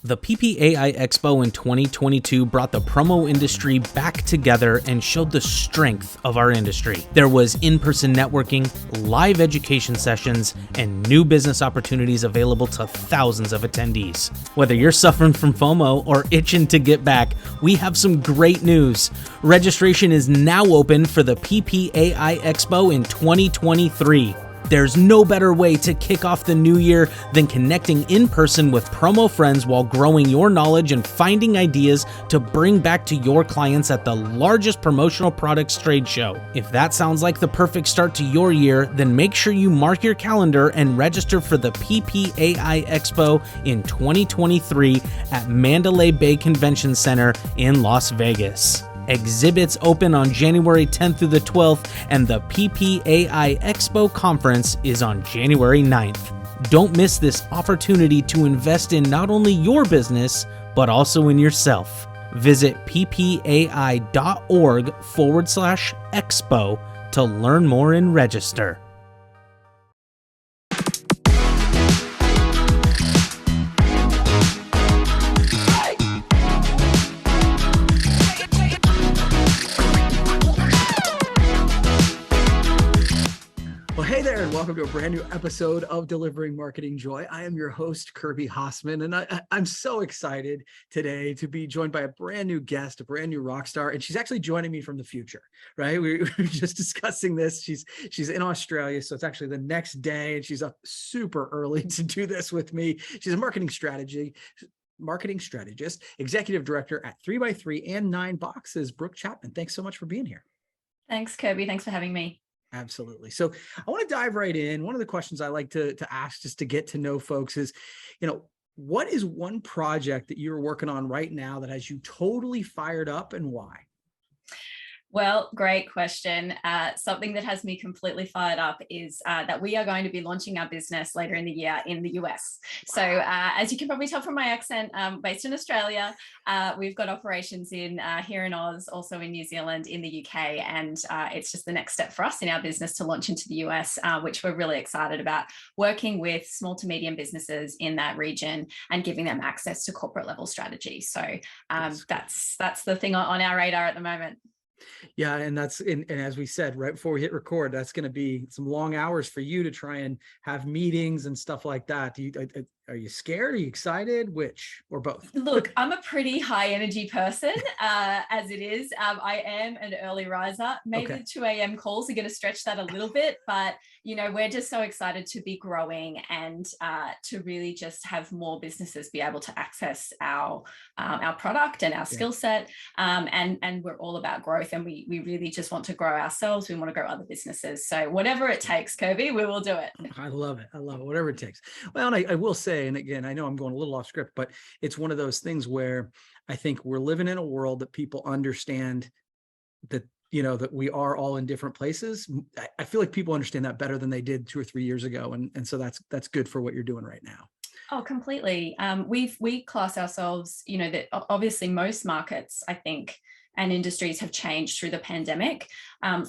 The PPAI Expo in 2022 brought the promo industry back together and showed the strength of our industry. There was in-person networking, live education sessions, and new business opportunities available to thousands of attendees. Whether you're suffering from FOMO or itching to get back, we have some great news. Registration is now open for the PPAI Expo in 2023. There's no better way to kick off the new year than connecting in person with promo friends while growing your knowledge and finding ideas to bring back to your clients at the largest promotional products trade show. If that sounds like the perfect start to your year, then make sure you mark your calendar and register for the PPAI Expo in 2023 at Mandalay Bay Convention Center in Las Vegas. Exhibits open on January 10th through the 12th, and the PPAI Expo Conference is on January 9th. Don't miss this opportunity to invest in not only your business, but also in yourself. Visit ppai.org/expo to learn more and register. Welcome to a brand new episode of Delivering Marketing Joy. I am your host, Kirby Hassman, and I'm so excited today to be joined by a brand new guest, a brand new rock star, and she's actually joining me from the future, right? We were just discussing this. She's in Australia, so it's actually the next day, and she's up super early to do this with me. She's a marketing strategist, executive director at 3x3 and 9 Boxes, Brooke Chapman. Thanks so much for being here. Thanks, Kirby. Thanks for having me. Absolutely. So I want to dive right in. One of the questions I like to ask just to get to know folks is, what is one project that you're working on right now that has you totally fired up, and why? Well, great question. Something that has me completely fired up is that we are going to be launching our business later in the year in the US. So as you can probably tell from my accent, based in Australia, we've got operations here in Oz, also in New Zealand, in the UK, and it's just the next step for us in our business to launch into the US, which we're really excited about, working with small to medium businesses in that region and giving them access to corporate level strategy. So that's the thing on our radar at the moment. Yeah. And and as we said, right before we hit record, that's going to be some long hours for you to try and have meetings and stuff like that. Are you scared? Are you excited? Which, or both? Look, I'm a pretty high energy person as it is. I am an early riser. Maybe the 2 a.m. calls are going to stretch that a little bit, but we're just so excited to be growing and to really just have more businesses be able to access our product and our skill set. And we're all about growth, and we really just want to grow ourselves. We want to grow other businesses. So whatever it takes, Kirby, we will do it. I love it. Whatever it takes. Well, and I will say, and again, I know I'm going a little off script, but it's one of those things where I think we're living in a world that people understand that, that we are all in different places. I feel like people understand that better than they did 2 or 3 years ago. And so that's good for what you're doing right now. Oh, completely. We class ourselves, that obviously most markets, I think, and industries have changed through the pandemic.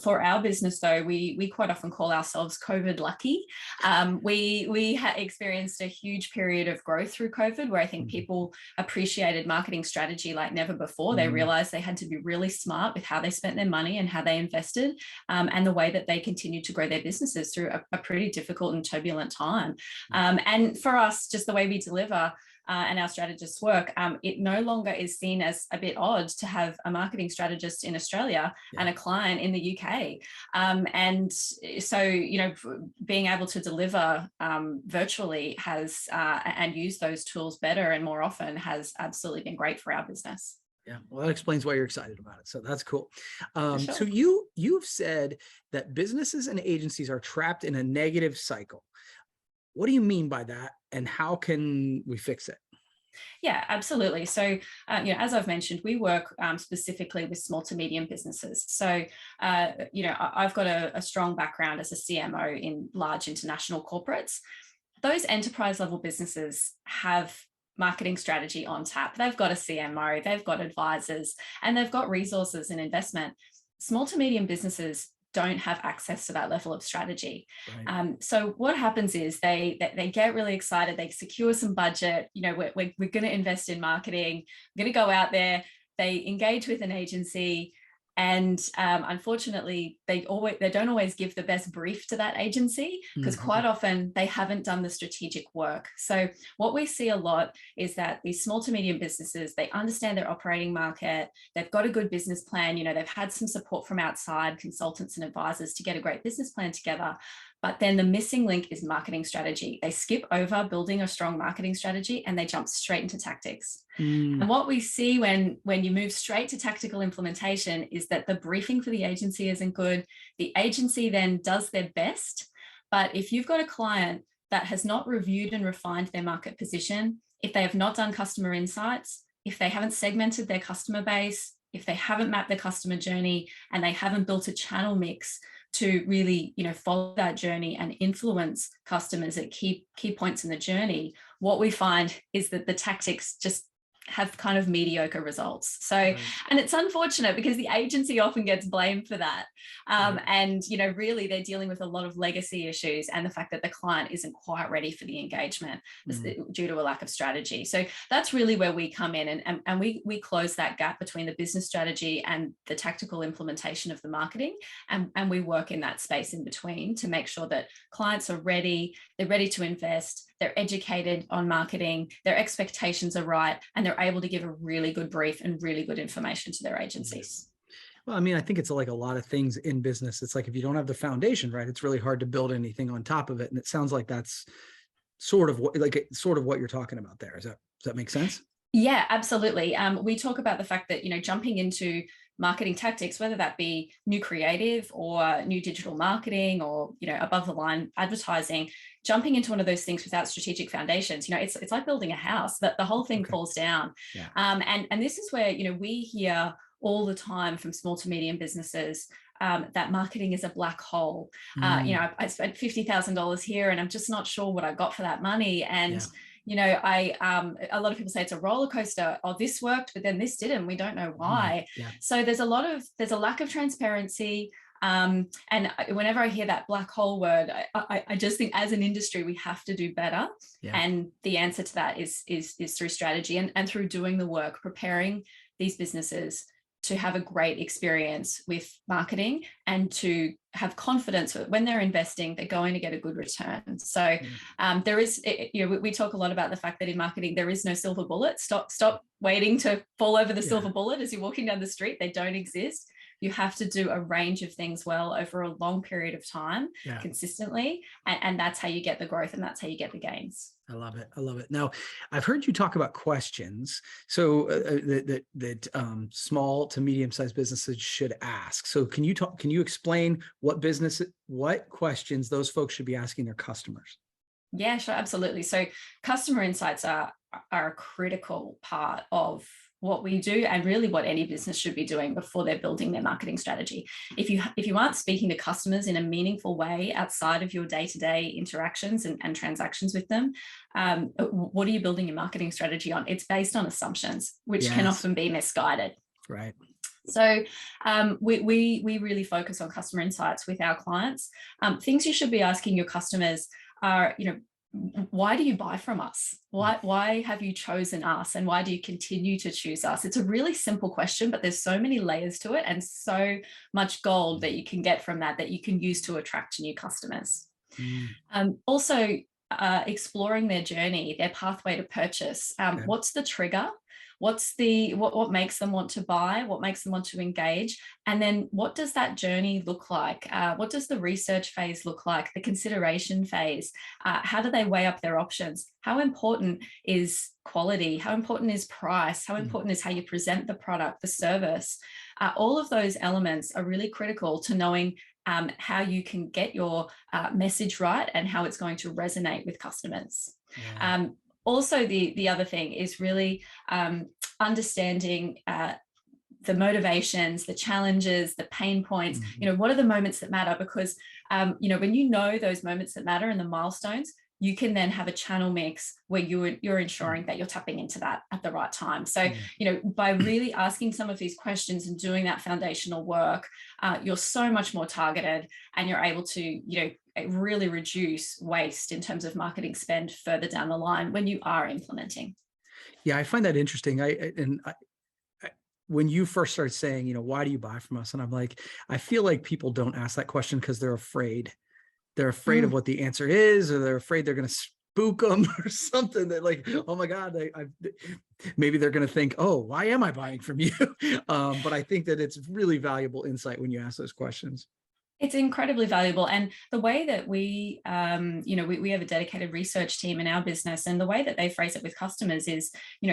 For our business, though, we quite often call ourselves COVID lucky. We experienced a huge period of growth through COVID, where I think people appreciated marketing strategy like never before. They realized they had to be really smart with how they spent their money and how they invested, and the way that they continued to grow their businesses through a pretty difficult and turbulent time. And for us, just the way we deliver and our strategists work, it no longer is seen as a bit odd to have a marketing strategist in Australia and a client in the UK. And so, being able to deliver virtually has and use those tools better and more often has absolutely been great for our business. Yeah, well, that explains why you're excited about it. So that's cool. Sure. So you've said that businesses and agencies are trapped in a negative cycle. What do you mean by that, and how can we fix it? Yeah, absolutely. So, as I've mentioned, we work specifically with small to medium businesses. So, I've got a strong background as a CMO in large international corporates. Those enterprise level businesses have marketing strategy on tap. They've got a CMO, they've got advisors, and they've got resources and investment. Small to medium businesses don't have access to that level of strategy. Right. So what happens is they get really excited, they secure some budget, we're going to invest in marketing, we're going to go out there, they engage with an agency, and unfortunately, they don't always give the best brief to that agency, because quite often they haven't done the strategic work. So what we see a lot is that these small to medium businesses, they understand their operating market, they've got a good business plan, they've had some support from outside consultants and advisors to get a great business plan together. But then the missing link is marketing strategy. They skip over building a strong marketing strategy and they jump straight into tactics. And what we see when you move straight to tactical implementation is that the briefing for the agency isn't good. The agency then does their best. But if you've got a client that has not reviewed and refined their market position, if they have not done customer insights, if they haven't segmented their customer base, if they haven't mapped their customer journey, and they haven't built a channel mix to really, follow that journey and influence customers at key points in the journey, what we find is that the tactics just have kind of mediocre results. So, and it's unfortunate because the agency often gets blamed for that. And, really they're dealing with a lot of legacy issues and the fact that the client isn't quite ready for the engagement due to a lack of strategy. So that's really where we come in, and we close that gap between the business strategy and the tactical implementation of the marketing. And we work in that space in between to make sure that clients are ready, they're ready to invest, they're educated on marketing, their expectations are right, and they're able to give a really good brief and really good information to their agencies. Well, I think it's like a lot of things in business. It's like if you don't have the foundation right, it's really hard to build anything on top of it. And it sounds like that's sort of what you're talking about there. Does that make sense? Yeah, absolutely. We talk about the fact that, jumping into marketing tactics, whether that be new creative or new digital marketing or, above the line advertising, jumping into one of those things without strategic foundations, it's like building a house, that the whole thing falls down. Yeah. And this is where, we hear all the time from small to medium businesses that marketing is a black hole. I spent $50,000 here and I'm just not sure what I got for that money. And a lot of people say it's a roller coaster. Oh, this worked, but then this didn't. We don't know why. So there's a lack of transparency. And whenever I hear that black hole word, I just think as an industry, we have to do better. And the answer to that is through strategy and through doing the work, preparing these businesses to have a great experience with marketing and to have confidence that when they're investing, they're going to get a good return. So there is, we talk a lot about the fact that in marketing, there is no silver bullet. Stop waiting to fall over the silver bullet as you're walking down the street. They don't exist. You have to do a range of things well over a long period of time, consistently. And that's how you get the growth and that's how you get the gains. I love it. I love it. Now, I've heard you talk about questions. So that small to medium-sized businesses should ask. So can you explain what questions those folks should be asking their customers? Yeah, sure. Absolutely. So customer insights are a critical part of what we do and really what any business should be doing before they're building their marketing strategy. If you aren't speaking to customers in a meaningful way outside of your day-to-day interactions and transactions with them, what are you building your marketing strategy on? It's based on assumptions, which can often be misguided. Right. So we really focus on customer insights with our clients. Things you should be asking your customers are, why do you buy from us? Why have you chosen us? And why do you continue to choose us? It's a really simple question, but there's so many layers to it and so much gold that you can get from that you can use to attract new customers. Also, exploring their journey, their pathway to purchase. What's the trigger? What makes them want to buy? What makes them want to engage? And then what does that journey look like? What does the research phase look like? The consideration phase? How do they weigh up their options? How important is quality? How important is price? How important is how you present the product, the service? All of those elements are really critical to knowing how you can get your message right and how it's going to resonate with customers. Also, the other thing is really understanding the motivations, the challenges, the pain points. What are the moments that matter? Because when you know those moments that matter and the milestones, you can then have a channel mix where you're ensuring that you're tapping into that at the right time. So, by really asking some of these questions and doing that foundational work, you're so much more targeted, and you're able to, really reduce waste in terms of marketing spend further down the line when you are implementing. Yeah, I find that interesting. When you first started saying, why do you buy from us? And I'm like, I feel like people don't ask that question because they're afraid. They're afraid of what the answer is, or they're afraid they're going to spook them or something, that like, oh my God, maybe they're going to think, oh, why am I buying from you? But I think that it's really valuable insight when you ask those questions. It's incredibly valuable. And the way that we have a dedicated research team in our business, and the way that they phrase it with customers is,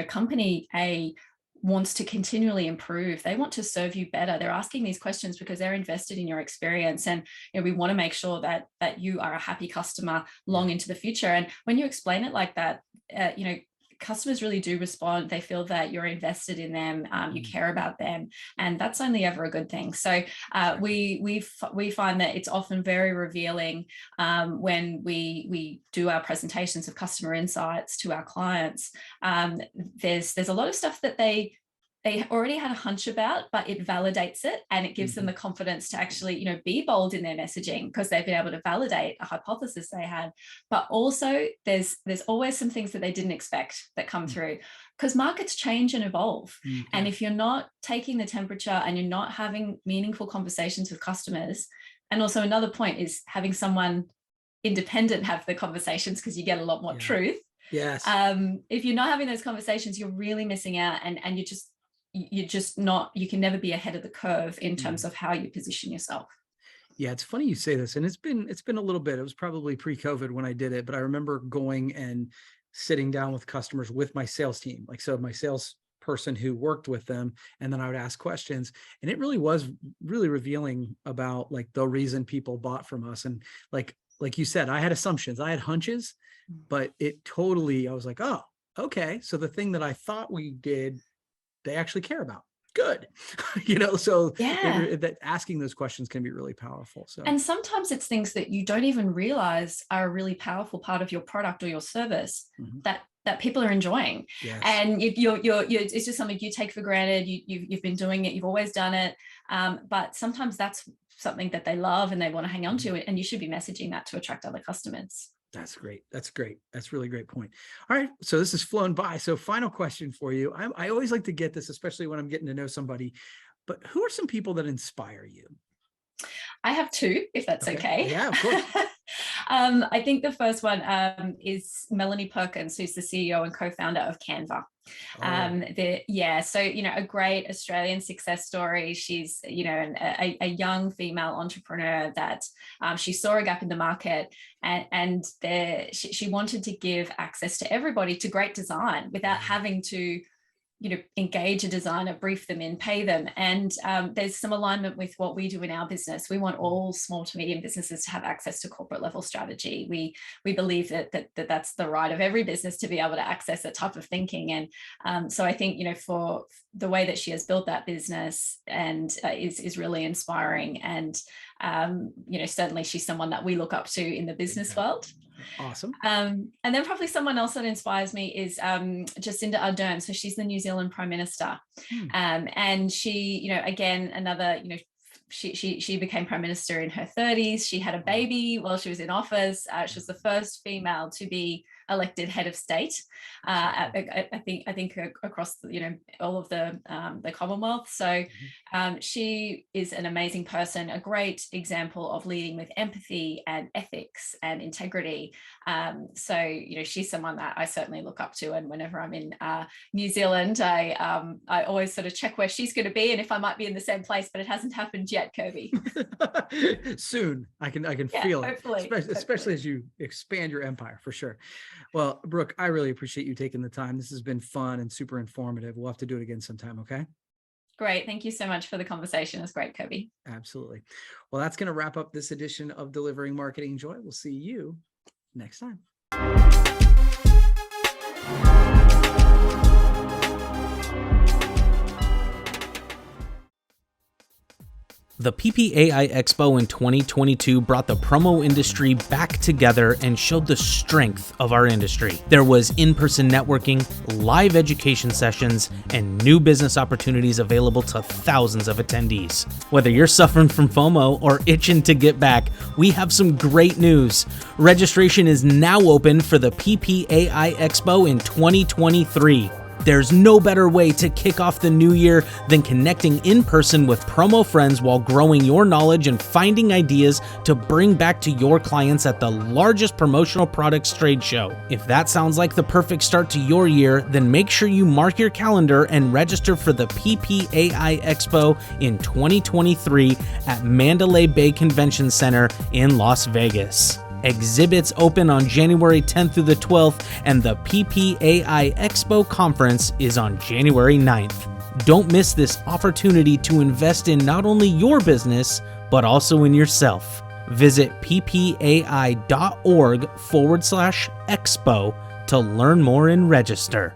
company A wants to continually improve. They want to serve you better. They're asking these questions because they're invested in your experience. And we want to make sure that you are a happy customer long into the future. And when you explain it like that, customers really do respond. They feel that you're invested in them, you care about them, and that's only ever a good thing. So we find that it's often very revealing when we do our presentations of customer insights to our clients. There's a lot of stuff that they already had a hunch about, but it validates it, and it gives them the confidence to actually, be bold in their messaging because they've been able to validate a hypothesis they had. But also there's always some things that they didn't expect that come through, because markets change and evolve. And if you're not taking the temperature and you're not having meaningful conversations with customers, and also another point is having someone independent have the conversations, because you get a lot more truth. Yes. If you're not having those conversations, you're really missing out, and you're just not, you can never be ahead of the curve in terms of how you position yourself. Yeah, it's funny you say this, and it's been a little bit. It was probably pre-COVID when I did it, but I remember going and sitting down with customers with my sales team, so my sales person who worked with them, and then I would ask questions, and it really was really revealing about the reason people bought from us. And like you said, I had assumptions, I had hunches, but it totally, I was like, oh, okay, so the thing that I thought we did, they actually care about. Good. So that asking those questions can be really powerful. So, and sometimes it's things that you don't even realize are a really powerful part of your product or your service that people are enjoying. Yes. And it's just something you take for granted. You've been doing it, you've always done it. But sometimes that's something that they love and they want to hang on to it. And you should be messaging that to attract other customers. That's great. That's great. That's really great point. All right. So this has flown by. So final question for you. I always like to get this, especially when I'm getting to know somebody, but who are some people that inspire you? I have two, if that's okay. Yeah, of course. I think the first one is Melanie Perkins, who's the CEO and co-founder of Canva. So a great Australian success story. She's a young female entrepreneur that she saw a gap in the market, and she wanted to give access to everybody to great design without having to engage a designer, brief them in, pay them. And there's some alignment with what we do in our business. We want all small to medium businesses to have access to corporate level strategy. We believe that's the right of every business to be able to access that type of thinking. And so I think, for the way that she has built that business and is really inspiring. And, certainly she's someone that we look up to in the business world. Awesome. And then probably someone else that inspires me is Jacinda Ardern. So she's the New Zealand Prime Minister. And she, again, another, she became Prime Minister in her 30s. She had a baby while she was in office. She was the first female to be elected head of state. I think across all of the Commonwealth. So she is an amazing person, a great example of leading with empathy and ethics and integrity. So she's someone that I certainly look up to, and whenever I'm in New Zealand, I always sort of check where she's going to be and if I might be in the same place, but it hasn't happened yet, Kirby. Soon. I can feel it, hopefully. Especially as you expand your empire, for sure. Well, Brooke, I really appreciate you taking the time. This has been fun and super informative. We'll have to do it again sometime. Okay. Great. Thank you so much for the conversation. It was great, Kirby. Absolutely. Well, that's going to wrap up this edition of Delivering Marketing Joy. We'll see you next time. The PPAI Expo in 2022 brought the promo industry back together and showed the strength of our industry. There was in-person networking, live education sessions, and new business opportunities available to thousands of attendees. Whether you're suffering from FOMO or itching to get back, we have some great news. Registration is now open for the PPAI Expo in 2023. There's no better way to kick off the new year than connecting in person with promo friends while growing your knowledge and finding ideas to bring back to your clients at the largest promotional products trade show. If that sounds like the perfect start to your year, then make sure you mark your calendar and register for the PPAI Expo in 2023 at Mandalay Bay Convention Center in Las Vegas. Exhibits open on January 10th through the 12th, and the PPAI Expo Conference is on January 9th. Don't miss this opportunity to invest in not only your business, but also in yourself. Visit ppai.org/expo to learn more and register.